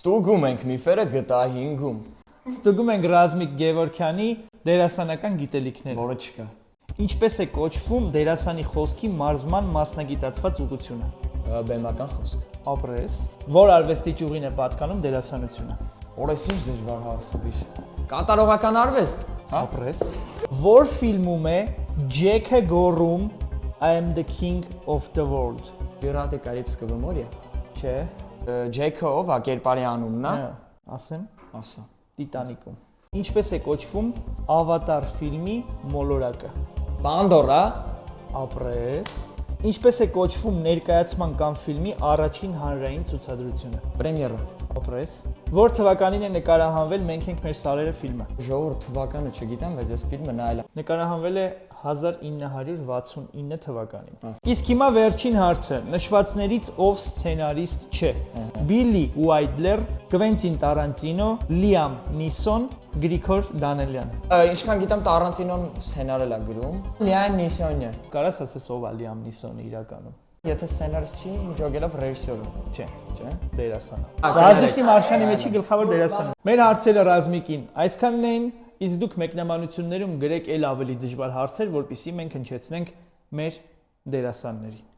Ստուգում ենք միֆերը գտահինգում։ Ստուգում ենք Ռազմիկ Գևորգյանի դերասանական գիտելիքները։ Որը չկա։ Ինչպես է կոչվում դերասանի խոսքի մարզման մասնագիտացված ուղղությունը։ Բեմական խոսք։ Ապրես։ Որ արվեստի ճյուղին է պատկանում դերասանությունը։ Օրես ինչ դժվար հարցեր։ Կատարողական արվեստ, հա? Ապրես։ Որ ֆիլմում է Ջեքը գոռում I am the king of the world։ Պիրատի Կարիբսկը Մորիա։ Չէ։ Ջեքը ով է կերպարի անունն է։ Ասեմ։ Ասա։ Տիտանիկում։ Ինչպես է կոչվում Ավատար ֆիլմի մոլորակը։ Պանդորա։ Ապրես։ Ինչպես է կոչվում ներկայացման կամ ֆիլմի առաջին հանրային ցուցադրությունը։ Պրեմիերա։ Ապրես։ Որ թվականին է նկարահանվել Մենք ենք մեր սարերը ֆիլմը։ Ժողովուրդ թվականը չգիտեմ, բայց այս ֆիլմը նայել եմ։ Նկարահանվել է 1969 թվականին։ Իսկ հիմա վերջին հարցը. նշվածներից ով սցենարիստ չէ։ Բիլլի Ուայդլեր, Կվենտին Տարանտինո, Լիամ Նիսոն, Գրիգոր Դանելյան։ Ինչքան գիտեմ Տարանտինոն սցենարել է գրում։ Լիամ Նիսոնը։ Կարաս ասես ով է Լիամ Նիսոնը իրականում։ Եթե սցենարիստ չի, ջոգելով ռեժիսորը։ Չէ, Չէ։ դերասանը։ Ռազմիկի Մարշյանի մեջի գլխավոր դերասանը։ Մեր հարցերը Ռազմիկին այսքանն էին, իսկ դուք մեկնաբանություններում գրեք էլ ավելի դժվար հարցեր, որպեսզի մենք հնչեցնենք մեր դերասաններին։